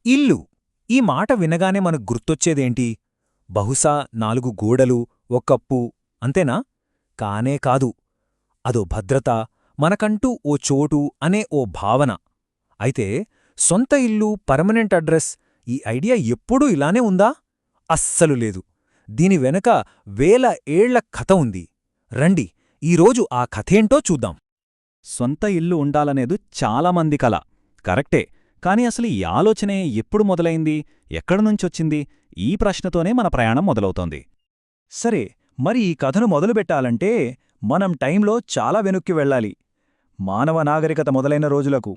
ఇల్లు ఈ మాట వినగానే మనకు గుర్తొచ్చేదేంటి? బహుశా 4 గోడలు, ఓ కప్పు అంతేనా? కానే కాదు. అదో భద్రత, మనకంటూ ఓ చోటు అనే ఓ భావన. అయితే సొంత ఇల్లు, పర్మనెంట్ అడ్రస్ ఈ ఐడియా ఎప్పుడూ ఇలానే ఉందా? అస్సలు లేదు. దీని వెనక వేల ఏళ్ల కథ ఉంది. రండి ఈరోజు ఆ కథేంటో చూద్దాం. సొంత ఇల్లు ఉండాలనేది చాలామంది కల. కరెక్టే. కాని అసలు ఈ ఆలోచనే ఎప్పుడు మొదలైంది, ఎక్కడినుంచొచ్చింది? ఈ ప్రశ్నతోనే మన ప్రయాణం మొదలవుతోంది. సరే, మరి ఈ కథను మొదలుపెట్టాలంటే మనం టైంలో చాలా వెనక్కి వెళ్ళాలి. మానవ నాగరికత మొదలైన రోజులకు.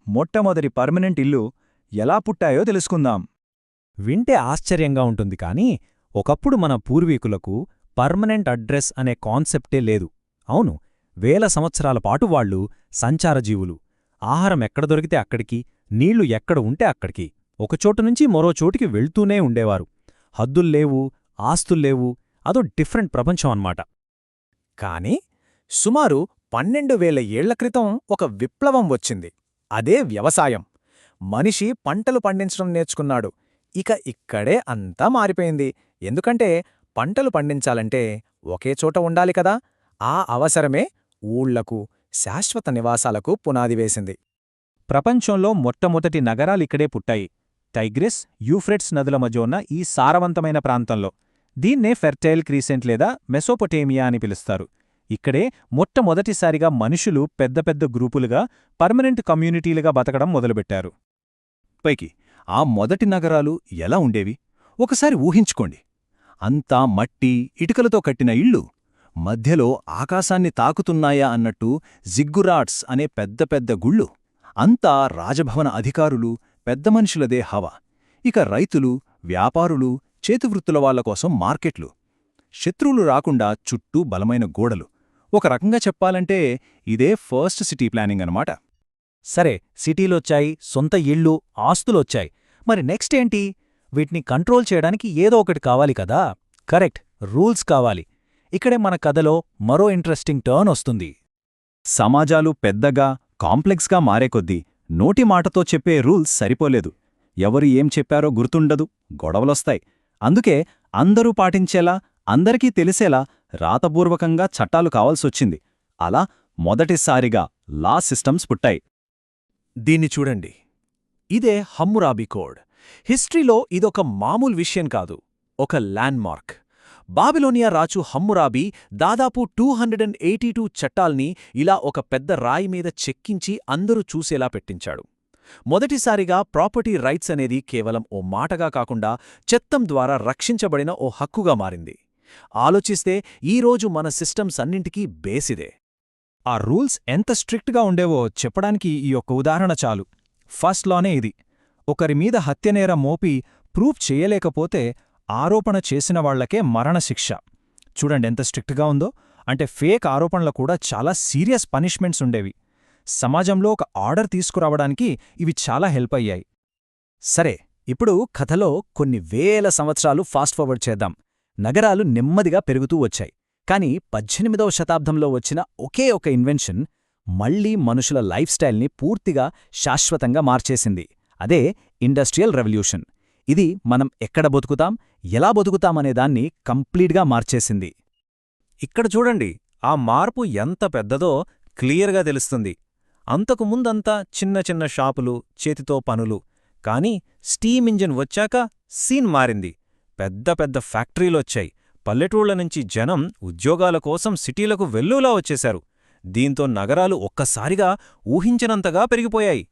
మొట్టమొదటి పర్మనెంట్ ఇల్లు ఎలా పుట్టాయో తెలుసుకుందాం. వింటే ఆశ్చర్యంగా ఉంటుంది కానీ, ఒకప్పుడు మన పూర్వీకులకు పర్మనెంట్ అడ్రస్ అనే కాన్సెప్టే లేదు. అవును, వేల సంవత్సరాల పాటు వాళ్ళు సంచారజీవులు. ఆహారం ఎక్కడ దొరికితే అక్కడికి, నీళ్లు ఎక్కడ ఉంటే అక్కడికి, ఒకచోటు నుంచి మరో చోటికి వెళ్తూనే ఉండేవారు. హద్దుల్లేవు, ఆస్తుల్లేవు, అదో డిఫరెంట్ ప్రపంచం అన్నమాట. కాని సుమారు 12,000 ఏళ్ల క్రితం ఒక విప్లవం వచ్చింది. అదే వ్యవసాయం. మనిషి పంటలు పండించడం నేర్చుకున్నాడు. ఇక్కడే అంతా మారిపోయింది. ఎందుకంటే పంటలు పండించాలంటే ఒకే చోట ఉండాలి కదా. ఆ అవసరమే ఊళ్లకు, శాశ్వత నివాసాలకు పునాది వేసింది. ప్రపంచంలో మొట్టమొదటి నగరాలిక్కడే పుట్టాయి. టైగ్రిస్, యూఫ్రెట్స్ నదుల మధ్య ఉన్న ఈ సారవంతమైన ప్రాంతంలో. దీన్నే ఫెర్టైల్ క్రీసెంట్ లేదా మెసోపొటేమియా అని పిలుస్తారు. ఇక్కడే మొట్టమొదటిసారిగా మనుషులు పెద్ద పెద్ద గ్రూపులుగా, పర్మనెంట్ కమ్యూనిటీలుగా బతకడం మొదలుపెట్టారు. పైకి ఆ మొదటి నగరాలు ఎలా ఉండేవి? ఒకసారి ఊహించుకోండి. అంతా మట్టి, ఇటుకలతో కట్టిన ఇళ్ళు. మధ్యలో ఆకాశాన్ని తాకుతున్నాయా అన్నట్టు జిగ్గురాట్స్ అనే పెద్ద పెద్ద గుళ్ళు. అంతా రాజభవన అధికారులు, పెద్ద మనుషులదే హవా. ఇక రైతులు, వ్యాపారులు, చేతివృత్తుల వాళ్లకోసం మార్కెట్లు. శత్రువులు రాకుండా చుట్టూ బలమైన గోడలు. ఒక రకంగా చెప్పాలంటే ఇదే ఫస్ట్ సిటీ ప్లానింగ్ అనమాట. సరే, సిటీలొచ్చాయి, సొంత ఇళ్ళు, ఆస్తులొచ్చాయి. మరి నెక్స్ట్ ఏంటి? వీటిని కంట్రోల్ చేయడానికి ఏదో ఒకటి కావాలి కదా. కరెక్ట్, రూల్స్ కావాలి. ఇక్కడే మన కథలో మరో ఇంట్రెస్టింగ్ టర్న్ వస్తుంది. సమాజాలు పెద్దగా, కాంప్లెక్స్గా మారేకొద్దీ నోటి మాటతో చెప్పే రూల్స్ సరిపోలేదు. ఎవరు ఏం చెప్పారో గుర్తుండదు, గొడవలొస్తాయి. అందుకే అందరూ పాటించేలా, అందరికీ తెలిసేలా రాతపూర్వకంగా చట్టాలు కావాల్సొచ్చింది. అలా మొదటిసారిగా లా సిస్టమ్స్ పుట్టాయి. దీన్ని చూడండి. ఇదే హమ్మురాబీ కోడ్. హిస్టరీలో ఇదొక మామూలు విషయం కాదు, ఒక ల్యాండ్మార్క్. బాబిలోనియా రాజు హమ్మురాబీ దాదాపు 282 చట్టాల్ని ఇలా ఒక పెద్ద రాయి మీద చెక్కించి అందరూ చూసేలా పెట్టించాడు. మొదటిసారిగా ప్రాపర్టీ రైట్స్ అనేది కేవలం ఓ మాటగా కాకుండా చట్టం ద్వారా రక్షించబడిన ఓ హక్కుగా మారింది. ఆలోచిస్తే ఈరోజు మన సిస్టమ్స్ అన్నింటికీ బేసిదే. ఆ రూల్స్ ఎంత స్ట్రిక్ట్గా ఉండేవో చెప్పడానికి ఈ ఒక్క ఉదాహరణ చాలు. ఫస్ట్ లానే ఇది. ఒకరి మీద హత్యనేరం మోపి ప్రూఫ్ చేయలేకపోతే ఆరోపణ చేసిన వాళ్లకే మరణశిక్ష. చూడండి ఎంత స్ట్రిక్ట్గా ఉందో. అంటే ఫేక్ ఆరోపణలు కూడా చాలా సీరియస్ పనిష్మెంట్స్ ఉండేవి. సమాజంలో ఒక ఆర్డర్ తీసుకురావడానికి ఇవి చాలా హెల్ప్ అయ్యాయి. సరే, ఇప్పుడు కథలో కొన్ని వేల సంవత్సరాలు ఫాస్ట్ ఫార్వర్డ్ చేద్దాం. నగరాలు నెమ్మదిగా పెరుగుతూ వచ్చాయి. కాని 18వ శతాబ్దంలో వచ్చిన ఒకే ఒక ఇన్వెన్షన్ మళ్లీ మనుషుల లైఫ్ స్టైల్ని పూర్తిగా శాశ్వతంగా మార్చేసింది. అదే ఇండస్ట్రియల్ రెవల్యూషన్. ఇది మనం ఎక్కడ బతుకుతాం, ఎలా బతుకుతామనేదాన్ని కంప్లీట్గా మార్చేసింది. ఇక్కడ చూడండి, ఆ మార్పు ఎంత పెద్దదో క్లియర్గా తెలుస్తుంది. అంతకుముందంతా చిన్న చిన్న షాపులు, చేతితో పనులు. కాని స్టీమ్ ఇంజిన్ వచ్చాక సీన్ మారింది. పెద్ద పెద్ద ఫ్యాక్టరీలొచ్చాయి. పల్లెటూళ్ల నుంచి జనం ఉద్యోగాల కోసం సిటీలకు వెల్లులా వచ్చేశారు. దీంతో నగరాలు ఒక్కసారిగా ఊహించినంతగా పెరిగిపోయాయి.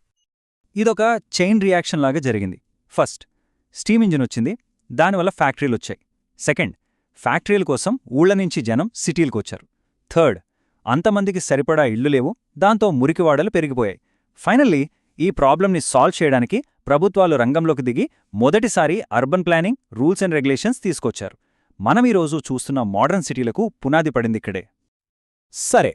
ఇదొక చైన్ రియాక్షన్ లాగా జరిగింది. ఫస్ట్ స్టీమ్ ఇంజిన్ వచ్చింది, దానివల్ల ఫ్యాక్టరీలొచ్చాయి. సెకండ్, ఫ్యాక్టరీల కోసం ఊళ్లనుంచి జనం సిటీలకొచ్చారు. థర్డ్, అంతమందికి సరిపడా ఇళ్లు లేవు, దాంతో మురికివాడలు పెరిగిపోయాయి. ఫైనల్లీ ఈ ప్రాబ్లంని సాల్వ్ చేయడానికి ప్రభుత్వాలు రంగంలోకి దిగి మొదటిసారి urban planning, rules and regulations తీసుకొచ్చారు. మనం ఈరోజు చూస్తున్న మోడర్న్ సిటీలకు పునాది పడిందిక్కడే. సరే,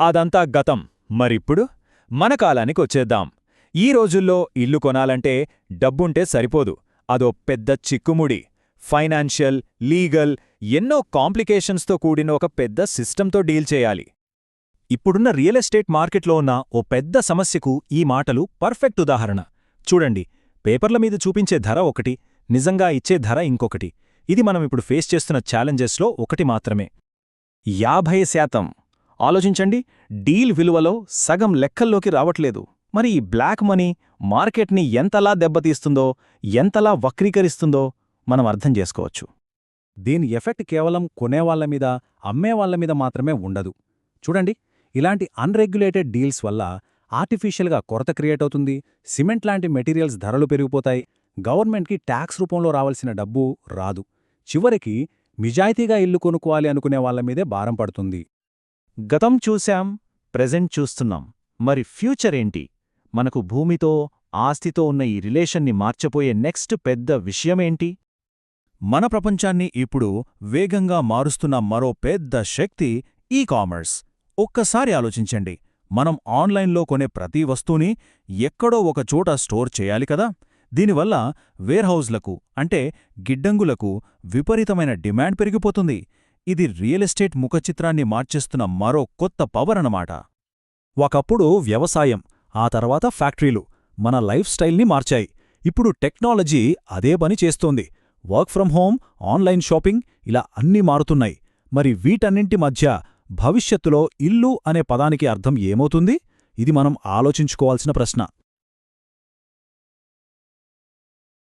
అదంతా గతం. మరిప్పుడు మన కాలానికి వచ్చేద్దాం. ఈ రోజుల్లో ఇల్లు కొనాలంటే డబ్బుంటే సరిపోదు, అదో పెద్ద చిక్కుముడి. ఫైనాన్షియల్, లీగల్, ఎన్నో కాంప్లికేషన్స్తో కూడిన ఒక పెద్ద సిస్టంతో డీల్ చేయాలి. ఇప్పుడున్న రియల్ ఎస్టేట్ మార్కెట్లో ఉన్న ఓ పెద్ద సమస్యకు ఈ మాటలు పర్ఫెక్ట్ ఉదాహరణ. చూడండి, పేపర్ల మీద చూపించే ధర ఒకటి, నిజంగా ఇచ్చే ధర ఇంకొకటి. ఇది మనమిప్పుడు ఫేస్ చేస్తున్న ఛాలెంజెస్లో ఒకటి మాత్రమే. 50%. ఆలోచించండి, డీల్ విలువలో సగం లెక్కల్లోకి రావట్లేదు. మరి ఈ బ్లాక్ మనీ మార్కెట్ని ఎంతలా దెబ్బతీస్తుందో, ఎంతలా వక్రీకరిస్తుందో మనం అర్థం చేసుకోవచ్చు. దీని ఎఫెక్ట్ కేవలం కొనేవాళ్ల మీద, అమ్మేవాళ్ల మీద మాత్రమే ఉండదు. చూడండి, ఇలాంటి అన్రెగ్యులేటెడ్ డీల్స్ వల్ల ఆర్టిఫిషియల్గా కొరత క్రియేట్ అవుతుంది, సిమెంట్ లాంటి మెటీరియల్స్ ధరలు పెరిగిపోతాయి, గవర్నమెంట్కి ట్యాక్స్ రూపంలో రావాల్సిన డబ్బు రాదు. చివరికి నిజాయితీగా ఇల్లు కొనుక్కోవాలి అనుకునే వాళ్ల మీదే భారం పడుతుంది. గతం చూశాం, ప్రెజెంట్ చూస్తున్నాం. మరి ఫ్యూచర్ ఏంటి? మనకు భూమితో, ఆస్తితో ఉన్న ఈ రిలేషన్ని మార్చపోయే నెక్స్ట్ పెద్ద విషయమేంటి? మన ప్రపంచాన్ని ఇప్పుడు వేగంగా మారుస్తున్న మరో పెద్ద శక్తి ఈ కామర్స్. ఒక్కసారి ఆలోచించండి, మనం ఆన్లైన్లో కొనే ప్రతి వస్తువుని ఎక్కడో ఒక చోట స్టోర్ చేయాలి కదా. దీనివల్ల వేర్హౌజ్లకు, అంటే గిడ్డంగులకు విపరీతమైన డిమాండ్ పెరిగిపోతుంది. ఇది రియల్ ఎస్టేట్ ముఖచిత్రాన్ని మార్చేస్తున్న మరో కొత్త పవర్ అన్నమాట. ఒకప్పుడు వ్యవసాయం, ఆ తర్వాత ఫ్యాక్టరీలు మన లైఫ్ స్టైల్ని మార్చాయి. ఇప్పుడు టెక్నాలజీ అదే పని చేస్తోంది. Work from home, online shopping, ఇలా అన్నీ మారుతున్నాయి. మరి వీటన్నింటి మధ్య భవిష్యత్తులో ఇల్లు అనే పదానికి అర్థం ఏమవుతుంది? ఇది మనం ఆలోచించుకోవాల్సిన ప్రశ్న.